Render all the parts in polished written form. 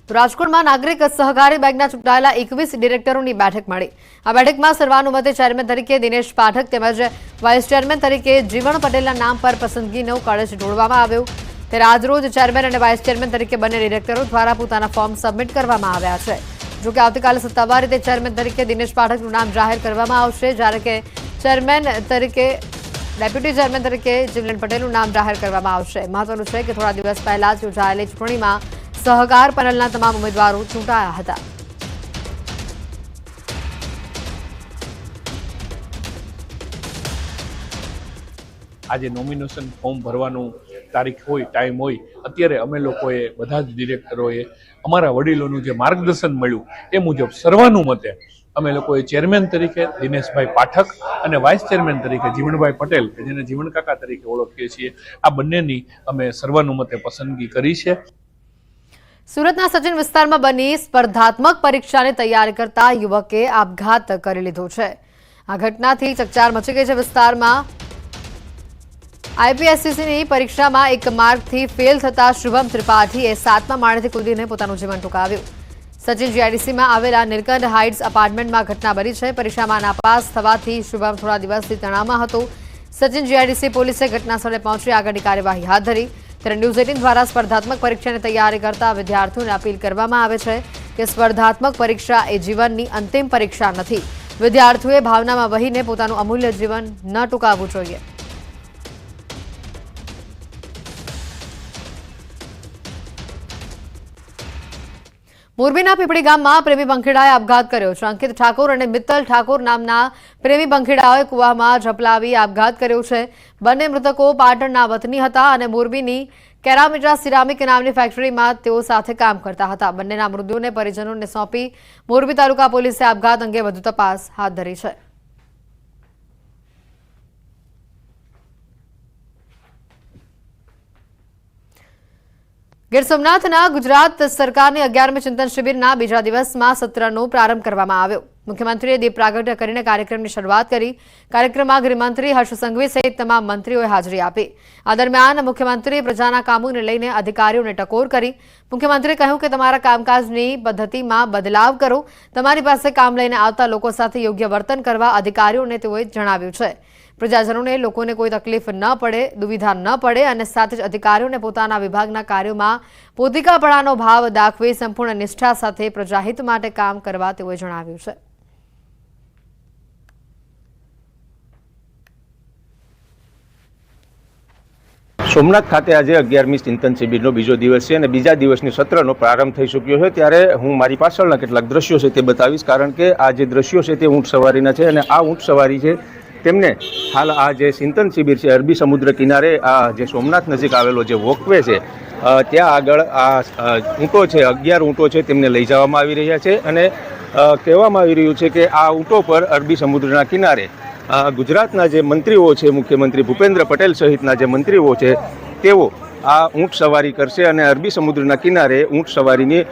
તો રાજકોટમાં નાગરિક સહકારી બેંકના ચૂંટાયેલા 21 ડિરેક્ટરોની બેઠક મળી। આ બેઠકમાં સર્વાનુમતે ચેરમેન તરીકે દિનેશ પાઠક તેમજ વાઇસ ચેરમેન તરીકે જીવણ પટેલના નામ પર પસંદગીનો કળશ ઢોળવામાં આવ્યો। ત્યારે આજરોજ ચેરમેન અને વાઇસ ચેરમેન તરીકે બંને ડિરેક્ટરો દ્વારા પોતાના ફોર્મ સબમિટ કરવામાં આવ્યા છે। જો કે આવતીકાલે સત્તાવાર રીતે ચેરમેન તરીકે દિનેશ પાઠકનું નામ જાહેર કરવામાં આવશે, જ્યારે કે ચેરમેન તરીકે ડેપ્યુટી ચેરમેન તરીકે જીવણ પટેલનું નામ જાહેર કરવામાં આવશે। મહત્વનું છે કે થોડા દિવસ પહેલા જ યોજાયેલી ચૂંટણીમાં સહકાર પેનલના તમામ ઉમેદવારો ચૂંટાયા હતા। આજે નોમિનેશન ફોર્મ ભરવાનું તારીખ હોય, ટાઈમ હોય, અત્યારે અમે લોકોએ બધા જ ડિરેક્ટરોએ અમારા વડીલોનું જે માર્ગદર્શન મળ્યું એ મુજબ સર્વાનુમતે અમે લોકોએ ચેરમેન તરીકે દિનેશભાઈ પાઠક અને વાઇસ ચેરમેન તરીકે જીવણભાઈ પટેલ, કે જેને જીવણ કાકા તરીકે ઓળખીએ છીએ, આ બંનેની અમે સર્વાનુમતે પસંદગી કરી છે। સુરતના સચિન વિસ્તારમાં બની સ્પર્ધાત્મક પરીક્ષાની તૈયારી કરતા યુવકે આપઘાત કરી લીધો છે। આ ઘટનાથી ચકચાર મચી ગઈ છે। વિસ્તારમાં આઈપીએસસીની પરીક્ષામાં એક માર્કથી ફેલ થતા શુભમ ત્રિપાઠીએ 7મા માળેથી કૂદીને પોતાનું જીવન ટૂંકાવ્યું। સચિન જીઆઈડીસીમાં આવેલા નીલકંઠ હાઇટ્સ અપાર્ટમેન્ટમાં ઘટના બની છે। પરીક્ષામાં નાપાસ થવાથી શુભમ થોડા દિવસથી તણાવમાં હતો। સચિન જીઆઈડીસી પોલીસે ઘટનાસ્થળે પહોંચી આગળની કાર્યવાહી હાથ ધરી। ત્યારે ન્યૂઝ 18 દ્વારા સ્પર્ધાત્મક પરીક્ષાની તૈયારી કરતા વિદ્યાર્થીઓને અપીલ કરવામાં આવે છે કે સ્પર્ધાત્મક પરીક્ષા એ જીવનની અંતિમ પરીક્ષા નથી। વિદ્યાર્થીઓએ ભાવનામાં વહીને પોતાનું અમૂલ્ય જીવન ન ટૂંકાવવું જોઈએ। મોરબીના પીપળી ગામમાં પ્રેમી પંખીડાએ આપઘાત કર્યો છે। અંકિત ઠાકોર અને મિત્તલ ઠાકોર નામના પ્રેમી પંખીડાઓએ કૂવામાં ઝપલાવી આપઘાત કર્યો છે। બંને મૃતકો પાટણના વતની હતા અને મોરબીની કેરામિટા સિરામિક નામની ફેક્ટરીમાં તેઓ સાથે કામ કરતા હતા। બંનેના મૃતદેહોને પરિજનોને સોંપી મોરબી તાલુકા પોલીસે આપઘાત અંગે વધુ તપાસ હાથ ધરી છે। ગીર સોમનાથના ગુજરાત સરકારની 11મી ચિંતન શિબિરના બીજા દિવસમાં સત્રનો પ્રારંભ કરવામાં આવ્યો। મુખ્યમંત્રીએ દીપ પ્રાગટ્ય કરીને કાર્યક્રમની શરૂઆત કરી। કાર્યક્રમમાં ગૃહમંત્રી હર્ષ સંઘવી સહિત તમામ મંત્રીઓએ હાજરી આપી। આ દરમિયાન મુખ્યમંત્રીએ પ્રજાના કામોને લઈને અધિકારીઓને ટકોર કરી। મુખ્યમંત્રીએ કહ્યું કે તમારા કામકાજની પદ્ધતિમાં બદલાવ કરો। તમારી પાસે કામ લઈને આવતા લોકો સાથે યોગ્ય વર્તન કરવા અધિકારીઓને તેઓએ જણાવ્યું છે। પ્રજાજનોને લોકોને કોઈ તકલીફ ન પડે, દુવિધા ન પડે અને સાથે જ અધિકારીઓને પોતાના વિભાગના કાર્યોમાં પોતિકાપણાનો ભાવ દાખવી સંપૂર્ણ નિષ્ઠા સાથે પ્રજાહિત માટે કામ કરવા તેઓએ જણાવ્યું છે। સોમનાથ ખાતે આજે 11મી ચિંતન શિબિરનો બીજો દિવસ છે અને બીજા દિવસની સત્રનો પ્રારંભ થઈ ચૂક્યો છે। ત્યારે હું મારી પાછળના કેટલાક દ્રશ્યો છે તે બતાવીશ, કારણ કે આ જે દ્રશ્યો છે તે ઊંટ સવારીના છે અને આ ઊંટ સવારી છે તેમને હાલ આ જે ચિંતન શિબિર છે અરબી સમુદ્ર કિનારે આ જે સોમનાથ નજીક આવેલો જે વોકવે છે ત્યાં આગળ આ ઊંટો છે, 11 ઊંટો છે, તેમને લઈ જવામાં આવી રહ્યા છે અને કહેવામાં આવી રહ્યું છે કે આ ઊંટો પર અરબી સમુદ્રના કિનારે ગુજરાતના જે મંત્રીઓ છે, મુખ્યમંત્રી ભૂપેન્દ્ર પટેલ સહિતના જે મંત્રીઓ છે તેઓ આ ઊંટ સવારી કરશે અને અરબી સમુદ્રના કિનારે ઊંટ સવારીની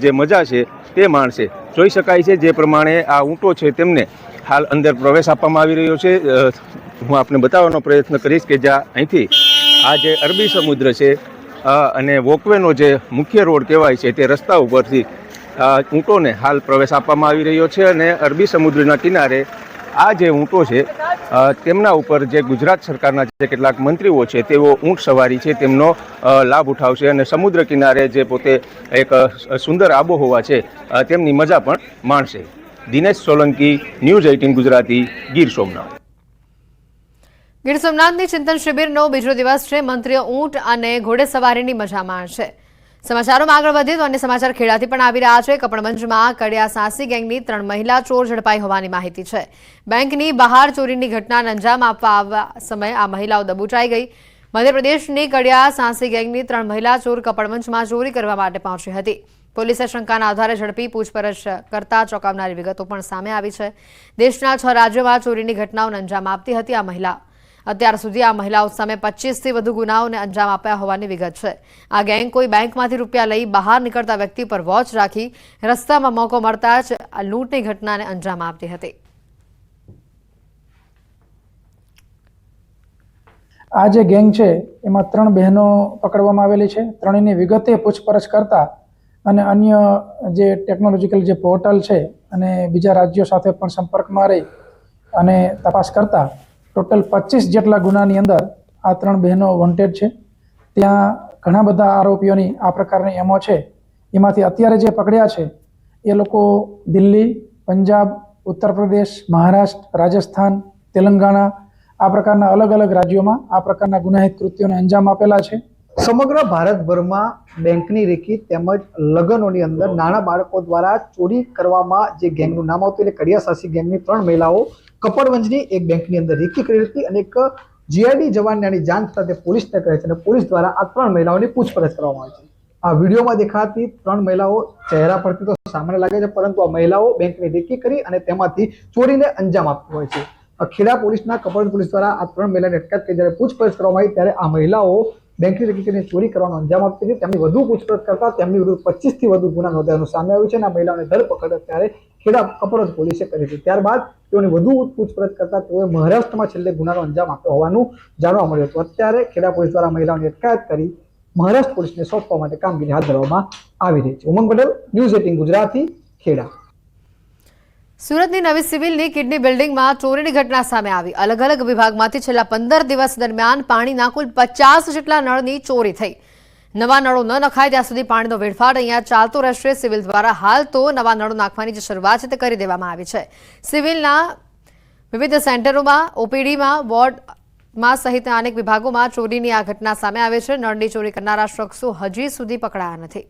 જે મજા છે તે માણશે। જોઈ શકાય છે જે પ્રમાણે આ ઊંટો છે તેમને હાલ અંદર પ્રવેશ આપવામાં આવી રહ્યો છે। હું આપને બતાવવાનો પ્રયત્ન કરીશ કે જ્યાં અહીંથી આ જે અરબી સમુદ્ર છે અને વોકવેનો જે મુખ્ય રોડ કહેવાય છે તે રસ્તા ઉપરથી ઊંટોને હાલ પ્રવેશ આપવામાં આવી રહ્યો છે અને અરબી સમુદ્રના કિનારે આ જે ઊંટો છે તેમના ઉપર જે ગુજરાત સરકારના જે કેટલાક મંત્રીઓ છે તેઓ ઊંટ સવારી છે તેમનો લાભ ઉઠાવશે અને સમુદ્ર કિનારે જે પોતે એક સુંદર આબોહવા છે તેમની મજા પણ માણશે। દિનેશ સોલંકી, ન્યૂઝ 18 ગુજરાતી, ગીર સોમનાથ। ગીર સોમનાથની ચિંતન શિબિરનો બીજો દિવસ છે। મંત્રીઓ ઊંટ અને ઘોડેસવારીની મજા માણશે। સમાચારોમાં આગળ વધીએ તો અન્ય સમાચાર ખેડાથી પણ આવી રહ્યા છે। કપડવંજમાં કડિયા સાંસી ગેંગની 3 મહિલા ચોર ઝડપાઈ હોવાની માહિતી છે। બેંકની બહાર ચોરીની ઘટનાને અંજામ આપવા સમયે આ મહિલાઓ દબોચાઈ ગઈ। મધ્યપ્રદેશની કડિયા સાંસી ગેંગની 3 મહિલા ચોર કપડવંજમાં ચોરી કરવા માટે પહોંચી હતી। પોલીસે શંકાના આધારે ઝડપી પૂછપરછ કરતા ચોંકાવનારી વિગતો પણ સામે આવી છે। દેશના 6 રાજ્યોમાં ચોરીની ઘટનાઓને અંજામ આપતી હતી આ મહિલા। અત્યાર સુધી આ મહિલાઓ સામે 25થી વધુ ગુનાઓને અંજામ આપ્યા હોવાની વિગત છે। આ ગેંગ કોઈ બેંકમાંથી રૂપિયા લઈ બહાર નીકળતા વ્યક્તિ પર વોચ રાખી રસ્તામાં મોકો મળતા જ આ લૂંટની ઘટનાને અંજામ આપતી હતી। આ જે ગેંગ છે એમાં 3 બહેનો પકડવામાં આવેલી છે। ત્રણેયની વિગતે પૂછપરછ કરતા અને અન્ય જે ટેકનોલોજીકલ જે પોર્ટલ છે અને બીજા રાજ્યો સાથે પણ સંપર્કમાં રહી અને તપાસ કરતા ટોટલ 25 જેટલા ગુનાની અંદર આ 3 બહેનો વોન્ટેડ છે. ત્યાં ઘણા બધા આરોપીઓની આ પ્રકારની એમો છે. એમાંથી અત્યારે જે પકડ્યા છે એ લોકો દિલ્હી, પંજાબ, ઉત્તર પ્રદેશ, મહારાષ્ટ્ર, રાજસ્થાન, તેલંગાણા આ પ્રકારના અલગ અલગ રાજ્યોમાં આ પ્રકારના ગુનાહિત કૃત્યોને અંજામ આપેલા છે. સમગ્ર ભારતભરમાં બેંકની રેકી તેમજ લગ્નોની અંદર નાના બાળકો દ્વારા ચોરી કરવામાં જે ગેંગનું નામ આવતું એટલે કડિયાસાસી ગેંગની 3 મહિલાઓ કપડવંજની એક બેંકની અંદર રેકી કરી હતી અને એક જીઆઈડી જવાનની જાણ થતાં તે પોલીસને કહે છે અને પોલીસ દ્વારા આ 3 મહિલાઓની પૂછપરછ કરવામાં આવે છે. આ વિડીયોમાં દેખાતી 3 મહિલાઓ ચહેરા પરથી તો સામાન્ય લાગે છે, પરંતુ આ મહિલાઓ બેંકની રેકી કરી અને તેમાંથી ચોરીને અંજામ આપતી હોય છે. ખેડા પોલીસના કપડવંજ પોલીસ દ્વારા આ 3 મહિલાની અટકાયત કરી જ્યારે પૂછપરછ કરવામાં આવી ત્યારે આ મહિલાઓ બેંકની રેકી કરીને ચોરી કરવાનો અંજામ આપતી હતી. તેમની વધુ પૂછપરછ કરતા તેમની વિરુદ્ધ 25 થી વધુ ગુના નોંધાયાનું સામે આવ્યું છે અને આ મહિલાઓને ધરપકડ અત્યારે ખેડા કપડવંજ પોલીસે કરી હતી. ત્યારબાદ તેઓની વધુ પૂછપરછ કરતા તેઓએ મહારાષ્ટ્રમાં છેલ્લે ગુનાનો અંજામ આપ્યો હોવાનું જાણવા મળ્યું હતું. અત્યારે ખેડા પોલીસ દ્વારા મહિલાઓની અટકાયત કરી મહારાષ્ટ્ર પોલીસને સોંપવા માટે કામગીરી હાથ ધરવામાં આવી રહી છે. ઉમંગ પટેલ, ન્યૂઝ 18 ગુજરાતી, ખેડા. સુરતની નવી સિવિલની કિડની બિલ્ડિંગમાં ચોરીની ઘટના સામે આવી. અલગ અલગ વિભાગમાંથી છેલ્લા 15 દિવસ દરમિયાન પાણીના કુલ 50 જેટલા નળની ચોરી થઈ. નવા નળો ન નખાય ત્યાં સુધી પાણીનો વેડફાટ અહીંયા ચાલતો રહેશે. સિવિલ દ્વારા હાલ તો નવા નળો નાખવાની જે શરૂઆત છે તે કરી દેવામાં આવી છે. સિવિલના વિવિધ સેન્ટરોમાં, ઓપીડીમાં, વોર્ડમાં સહિતના અનેક વિભાગોમાં ચોરીની આ ઘટના સામે આવે છે. નળની ચોરી કરનારા શખ્સો હજી સુધી પકડાયા નથી.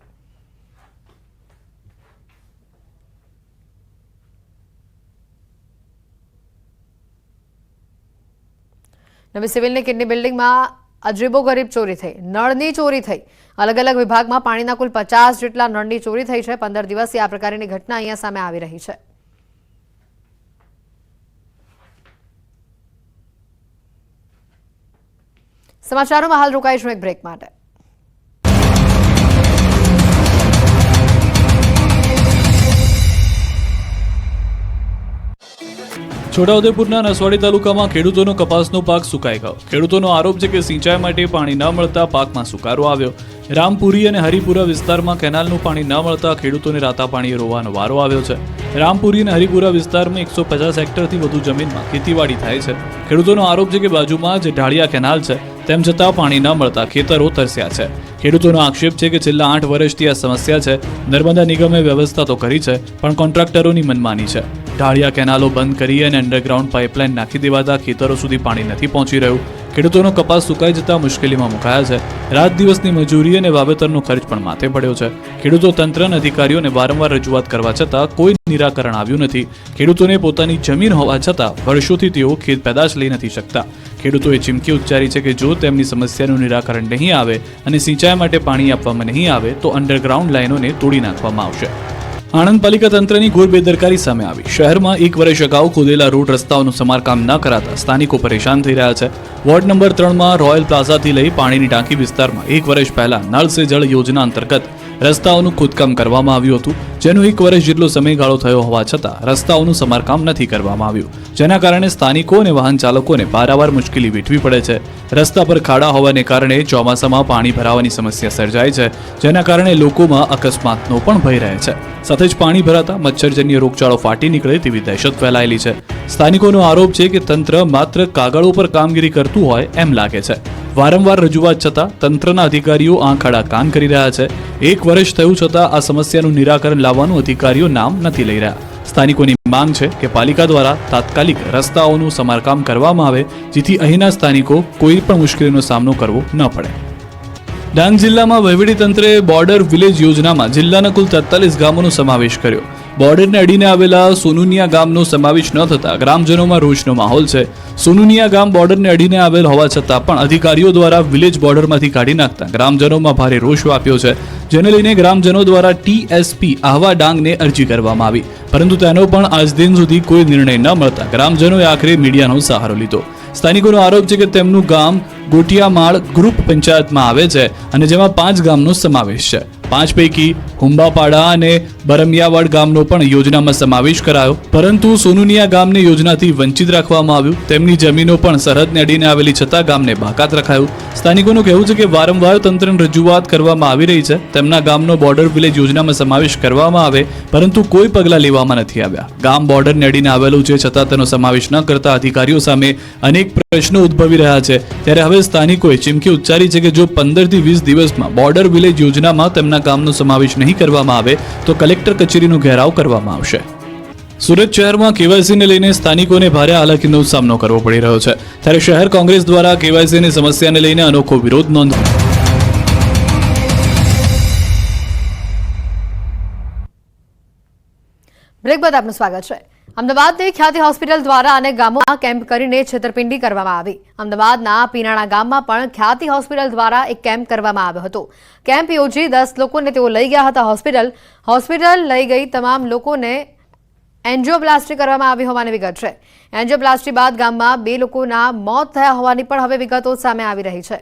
નવી સિવિલની કિડની બિલ્ડિંગમાં અજીબોગરીબ ચોરી થઈ. નળની ચોરી થઈ. અલગ અલગ વિભાગમાં પાણીના કુલ 50 જેટલા નળની ચોરી થઈ છે. 15 દિવસથી આ પ્રકારની ઘટના અહીંયા સામે આવી રહી છે. સમાચારોમાં હાલ રોકાઈશું એક બ્રેક માટે. છોટાઉદેપુરના નસવાડી તાલુકામાં ખેડૂતોનો કપાસનો પાક સુકાઈ ગયો. ખેડૂતોનો આરોપ છે કે સિંચાઈ માટે પાણી ન મળતા પાકમાં સુકારો આવ્યો. રામપુરી અને હરિપુરા વિસ્તારમાં કેનાલનું પાણી ન મળતા ખેડૂતોને રાતા પાણીએ રોવાનો વારો આવ્યો છે. રામપુરી અને હરિપુરા વિસ્તારમાં 150 હેક્ટરથી વધુ જમીનમાં ખેતીવાડી થાય છે. ખેડૂતોનો આરોપ છે કે બાજુમાં જે ઢાળિયા કેનાલ છે તેમ છતાં પાણી ન મળતા ખેતરો તરસ્યા છે. ખેડૂતોનો આક્ષેપ છે કે છેલ્લા 8 વર્ષથી આ સમસ્યા છે. નર્મદા નિગમે વ્યવસ્થા તો કરી છે, પણ કોન્ટ્રાક્ટરોની મનમાની છે. ઢાળિયા કેનાલો બંધ કરી અને અંડરગ્રાઉન્ડ પાઇપલાઇન નાખી દેવાતા ખેતરો સુધી પાણી નથી પહોંચી રહ્યું. ખેડૂતોનો કપાસ સુકાઈ જતા મુશ્કેલીમાં મુકાયા છે. રાત દિવસની મજૂરી અને વાવેતરનો ખર્ચ પણ માથે પડ્યો છે. ખેડૂતો તંત્ર અને અધિકારીઓને વારંવાર રજૂઆત કરવા છતાં કોઈ નિરાકરણ આવ્યું નથી. ખેડૂતોને પોતાની જમીન હોવા છતાં વર્ષોથી તેઓ ખેત પેદાશ લઈ નથી શકતા. ખેડૂતોએ ચીમકી ઉચ્ચારી છે કે જો તેમની સમસ્યાનું નિરાકરણ નહીં આવે અને સિંચાઈ માટે પાણી આપવામાં નહીં આવે તો અંડરગ્રાઉન્ડ લાઇનોને તોડી નાખવામાં આવશે. આણંદ પાલિકા તંત્રની ઘોર બેદરકારી સામે આવી. શહેરમાં 1 વર્ષ અગાઉ ખોદેલા રોડ રસ્તાઓનું સમારકામ ન કરાતા સ્થાનિકો પરેશાન થઈ રહ્યા છે. વોર્ડ નંબર 3માં રોયલ પ્લાઝાથી લઈ પાણીની ટાંકી વિસ્તારમાં 1 વર્ષ પહેલા નળ સે જળ યોજના અંતર્ગત રસ્તાઓનું ખોદકામ કરવામાં આવ્યું હતું, જેનો 1 વર્ષ જેટલો સમયગાળો થયો હોવા છતાં રસ્તાઓનું સમારકામ નથી કરવામાં આવ્યું, જેના કારણે સ્થાનિકો અને વાહન ચાલકોને પારાવાર મુશ્કેલી વેઠવી પડે છે. રસ્તા પર ખાડા હોવાને કારણે ચોમાસામાં પાણી ભરાવાની સમસ્યા સર્જાય છે, જેના કારણે લોકોમાં અકસ્માતનો પણ ભય રહે છે. સાથે જ પાણી ભરાતા મચ્છરજન્ય રોગચાળો ફાટી નીકળે તેવી દહેશત ફેલાયેલી છે. સ્થાનિકોનો આરોપ છે કે તંત્ર માત્ર કાગળો પર કામગીરી કરતું હોય એમ લાગે છે. વારંવાર રજૂઆત છતાં તંત્રના અધિકારીઓ આંખ આડા કાન કરી રહ્યા છે. 1 વર્ષ થયું છતાં આ સમસ્યાનું નિરાકરણ લાવવાનું અધિકારીઓ નામ નથી લઈ રહ્યા. સ્થાનિકોની માંગ છે કે પાલિકા દ્વારા તાત્કાલિક રસ્તાઓનું સમારકામ કરવામાં આવે, જેથી અહીંના સ્થાનિકો કોઈ પણ મુશ્કેલીનો સામનો કરવો ન પડે. ડાંગ જિલ્લામાં વહીવટીતંત્રે બોર્ડર વિલેજ યોજનામાં જિલ્લાના કુલ 43 ગામોનો સમાવેશ કર્યો. બોર્ડરને અડીને આવેલા સોનુનિયા ગામનો સમાવેશ ન થતા ગ્રામજનોમાં રોષનો માહોલ છે. સોનુનિયા ગામ બોર્ડરને અડીને આવેલ હોવા છતાં પણ અધિકારીઓ દ્વારા વિલેજ બોર્ડરમાંથી કાઢી નાખતા ગ્રામજનોમાં ભારે રોષ વ્યાપ્યો છે, જેને લઈને ગ્રામજનો દ્વારા TSP આહવા ડાંગને અરજી કરવામાં આવી, પરંતુ તેનો પણ આજ દિન સુધી કોઈ નિર્ણય ન મળતા ગ્રામજનોએ આખરે મીડિયાનો સહારો લીધો. સ્થાનિકોનો આરોપ છે કે તેમનું ગામ ગોટિયામાળ ગ્રુપ પંચાયતમાં આવે છે અને જેમાં 5 ગામનો સમાવેશ છે. 5 પૈકી હુંબાપાડા અને બરમિયાવાડ ગામનો પણ યોજનામાં સમાવેશ કરાયો, પરંતુ સોનુનિયા ગામને યોજનાથી વંચિત રાખવામાં આવ્યું. તેમની જમીનો પણ સરહદને અડીને આવેલી છતાં ગામને બાકાત રખાયું. સ્થાનિકોનું કહેવું છે કે વારંવાર તંત્રને રજૂઆત કરવામાં આવી રહી છે. તેમના ગામનો બોર્ડર વિલેજ યોજનામાં સમાવેશ કરવામાં આવે, પરંતુ કોઈ પગલાં લેવામાં નથી આવ્યા. ગામ બોર્ડરને અડીને આવેલું છે, છતાં તેનો સમાવેશ ન કરતા અધિકારીઓ સામે અનેક પ્રશ્નો ઉદ્ભવી રહ્યા છે. ત્યારે હવે સ્થાનિકોએ ચીમકી ઉચ્ચારી છે કે જો 15 થી 20 દિવસમાં બોર્ડર વિલેજ યોજનામાં તેમના ગામનો સમાવેશ નહીં કરવામાં આવે તો કલેક્ટર કચેરીનો ઘેરાવ કરવામાં આવશે. સુરત શહેરમાં કેવાયસીને લઈને સ્થાનિકોને ભારે હાલાકીનો સામનો કરવો પડી રહ્યો છે. ત્યારે શહેર કોંગ્રેસ દ્વારા કેવાયસીની સમસ્યાને લઈને અનોખો વિરોધ નોંધાવ્યો. બ્રેક બાદ આપનું સ્વાગત છે. અમદાવાદની ખ્યાતિ હોસ્પિટલ દ્વારા અનેક ગામોમાં કેમ્પ કરીને છેતરપિંડી કરવામાં આવી. અમદાવાદના પીનાણા ગામમાં પણ ખ્યાતિ હોસ્પિટલ દ્વારા એક કેમ્પ કરવામાં આવ્યો હતો. કેમ્પ યોજી 10 લોકોને તેઓ લઈ ગયા હતા હોસ્પિટલ લઈ ગઈ તમામ લોકોને એન્જિયોપ્લાસ્ટી કરવામાં આવી હોવાની વિગત છે. એન્જિયોપ્લાસ્ટી બાદ ગામમાં 2 લોકોના મોત થયા હોવાની પણ હવે વિગતો સામે આવી રહી છે.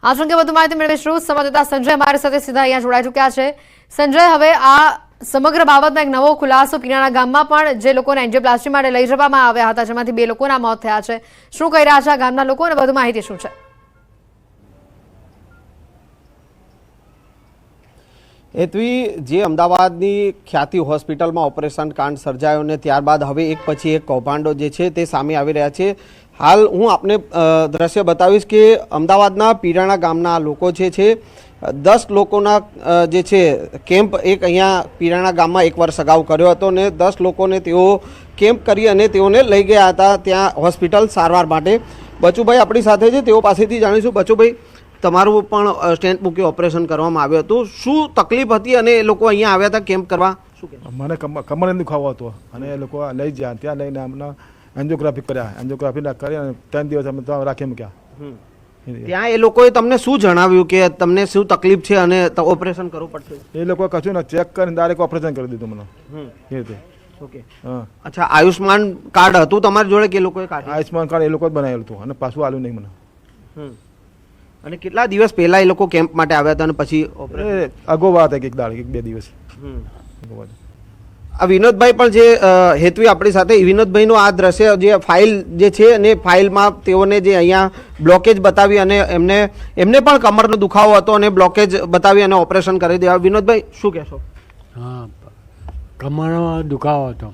આ અંગે વધુ માહિતી મેળવીશું. સંવાદદાતા સંજય અમારી સાથે સીધા અહીંયા જોડાઈ ચૂક્યા છે. સંજય, હવે આ સમગ્ર બાબતનો એક નવો ખુલાસો પીનાણા ગામમાં પણ જે લોકોને એન્જિયોપ્લાસ્ટી માટે લઈ જવામાં આવ્યા હતા, જેમાંથી 2 લોકોના મોત થયા છે. શું કહી રહ્યા છે આ ગામના લોકો અને વધુ માહિતી શું છે? હેતવી, જે અમદાવાદની ખ્યાતિ હોસ્પિટલમાં ઓપરેશન કાંડ સર્જાયો ને ત્યારબાદ હવે એક પછી એક કૌભાંડો જે છે તે સામે આવી રહ્યા છે. હાલ હું આપને દ્રશ્ય બતાવીશ કે અમદાવાદના પીરાણા ગામના લોકો જે છે 10 લોકોના જે છે કેમ્પ એક અહીંયા પીરાણા ગામમાં 1 વર્ષ અગાઉ કર્યો હતો ને 10 લોકોને તેઓ કેમ્પ કરી અને તેઓને લઈ ગયા હતા ત્યાં હોસ્પિટલ સારવાર માટે. બચુભાઈ આપણી સાથે છે, તેઓ પાસેથી જાણીશું. બચુભાઈ, તમારું પણ સ્ટેન્ટ મૂકી ઓપરેશન કરવામાં આવ્યું હતું, શું તકલીફ હતી અને એ લોકો અહીંયા આવ્યા હતા કેમ્પ કરવા? શું કે મને કમર દુખાવો હતો અને એ લોકો લઈ ગયા, ત્યાં લઈને અમને એન્જિયોગ્રાફી કર્યા. એન્જિયોગ્રાફી કરી અને 3 દિવસ અમે ત્યાં રાખી મૂક્યા. ત્યાં એ લોકોએ તમને શું જણાવ્યું કે તમને શું તકલીફ છે અને ઓપરેશન કરવું પડશે? એ લોકો કશું ને ચેક કરીને ડાયરેક્ટ ઓપરેશન કરી દીધું મને એ રીતે. ઓકે, હા. અચ્છા, આયુષ્માન કાર્ડ હતું તમારી જોડે કે એ લોકોએ કાઢ્યું? આયુષ્માન કાર્ડ એ લોકો જ બનાવેલું હતું અને પાછું આલ્યું નહીં મને. અને કેટલા દિવસ પહેલા એ લોકો કેમ્પ માટે આવ્યા હતા અને પછી એ અગો વાત એક દાડ 1-2 દિવસ. આ વિનોદભાઈ પણ જે હેતવી આપણી સાથે, વિનોદભાઈનું આ દ્રશ્ય જે ફાઇલ જે છે અને ફાઇલમાં તેઓને જે અહીંયા બ્લોકેજ બતાવી અને એમને પણ કમરનો દુખાવો હતો અને બ્લોકેજ બતાવી અને ઓપરેશન કરી દેવા. વિનોદભાઈ, શું કહેશો? હા, કમરમાં દુખાવો હતો.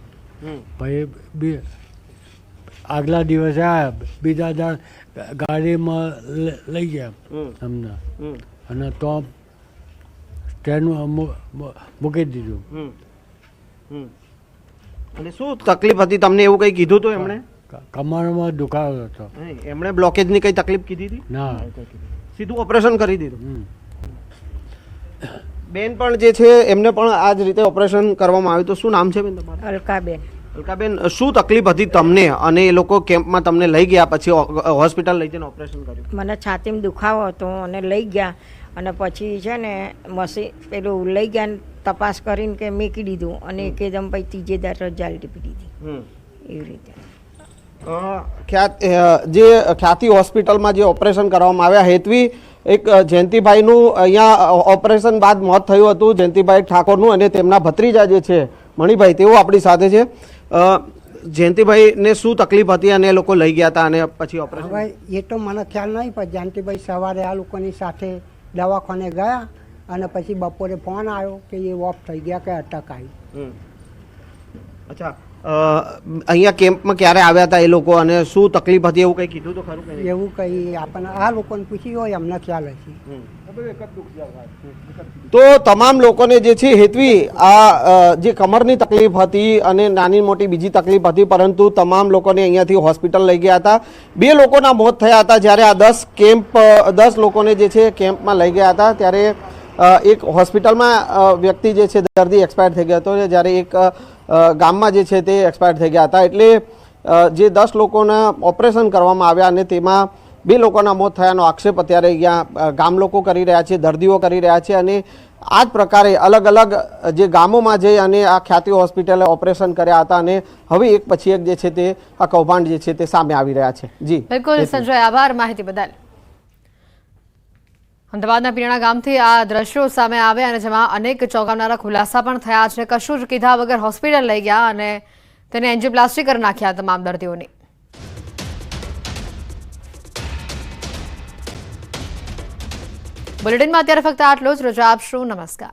પછી આગલા દિવસે આવ્યા, બીજા દાડ ગાડીમાં લઈ ગયા અમને અને તો ટ્રેનમાં મૂકી દીધું. અને શું તકલીફ હતી તમને, એવું કંઈ કીધું હતું એમણે? કમરમાં દુખાવો હતો. એમણે બ્લોકેજની કઈ તકલીફ કીધી હતી? ના, સીધું ઓપરેશન કરી દીધું. બેન પણ જે છે એમને પણ આ જ રીતે ઓપરેશન કરવામાં આવ્યું. તો શું નામ છે બેન તમારું? અલકાબેન. અલકાબેન, શું તકલીફ હતી તમને અને એ લોકો કેમ્પમાં તમને લઈ ગયા પછી હોસ્પિટલ લઈ જઈને ઓપરેશન કર્યું? મને છાતીમાં દુખાવો હતો અને લઈ ગયા અને પછી છે ને મશીન પેલું લઈ ગયા ને તપાસ કરીને કે મૂકી દીધું અને એકદમ પછી ત્રીજે દાડ રજા ટીપી દીધી એવી રીતે. જે ખ્યાતિ હોસ્પિટલમાં જે ઓપરેશન કરવામાં આવ્યા, હેતવી, એક જયંતિભાઈનું અહીંયા ઓપરેશન બાદ મોત થયું હતું, જયંતિભાઈ ઠાકોરનું, અને તેમના ભત્રીજા જે છે મણિભાઈ, તેઓ આપણી સાથે છે. જયંતિભાઈને શું તકલીફ હતી અને એ લોકો લઈ ગયા હતા અને પછી ઓપરેશન? હવે એ તો મને ખ્યાલ નહીં, પણ જયંતિભાઈ સવારે આ લોકોની સાથે દવાખાને ગયા અને પછી બપોરે ફોન આવ્યો કે એ ઓફ થઈ ગયા કે અટક આવી. અચ્છા, અહીંયા કેમ્પમાં ક્યારે આવ્યા હતા એ લોકો અને શું તકલીફ હતી એવું કંઈ કીધું તો ખરું? એવું કંઈ આપણને આ લોકોને પૂછ્યું હોય અમને ખ્યાલ હશે. તો તમામ લોકોને જે છે હેતવી આ જે કમરની તકલીફ હતી અને નાની મોટી બીજી તકલીફ હતી, પરંતુ તમામ લોકોને અહીંયાથી હોસ્પિટલ લઈ ગયા હતા. 2 લોકોના મોત થયા હતા. જ્યારે આ 10 લોકોને જે છે કેમ્પમાં લઈ ગયા હતા ત્યારે એક હોસ્પિટલમાં વ્યક્તિ જે છે દર્દી એક્સપાયર થઈ ગયો હતો, જ્યારે એક ગામમાં જે છે તે એક્સપાયર થઈ ગયા હતા. એટલે જે 10 લોકોના ઓપરેશન કરવામાં આવ્યા અને તેમાં 2 લોકોના મોત થયાનો આક્ષેપ અત્યારે અહીંયા ગામ લોકો કરી રહ્યા છે, દર્દીઓ કરી રહ્યા છે. અને આ જ પ્રકારે અલગ અલગ જે ગામોમાં જઈ અને આ ખ્યાતિ હોસ્પિટલે ઓપરેશન કર્યા હતા અને હવે એક પછી એક જે છે તે આ કૌભાંડ જે છે તે સામે આવી રહ્યા છે. જી બિલકુલ સંજય, આભાર માહિતી બદલ. અમદાવાદના પીણા ગામથી આ દ્રશ્યો સામે આવ્યા અને જેમાં અનેક ચોંકાવનારા ખુલાસા પણ થયા છે. કશું જ કીધા વગર હોસ્પિટલ લઈ ગયા અને તેને એન્જિયોપ્લાસ્ટી કરી નાખ્યા તમામ દર્દીઓની. બુલેટિનમાં અત્યારે ફક્ત આટલું જ. રજા આપશું. નમસ્કાર.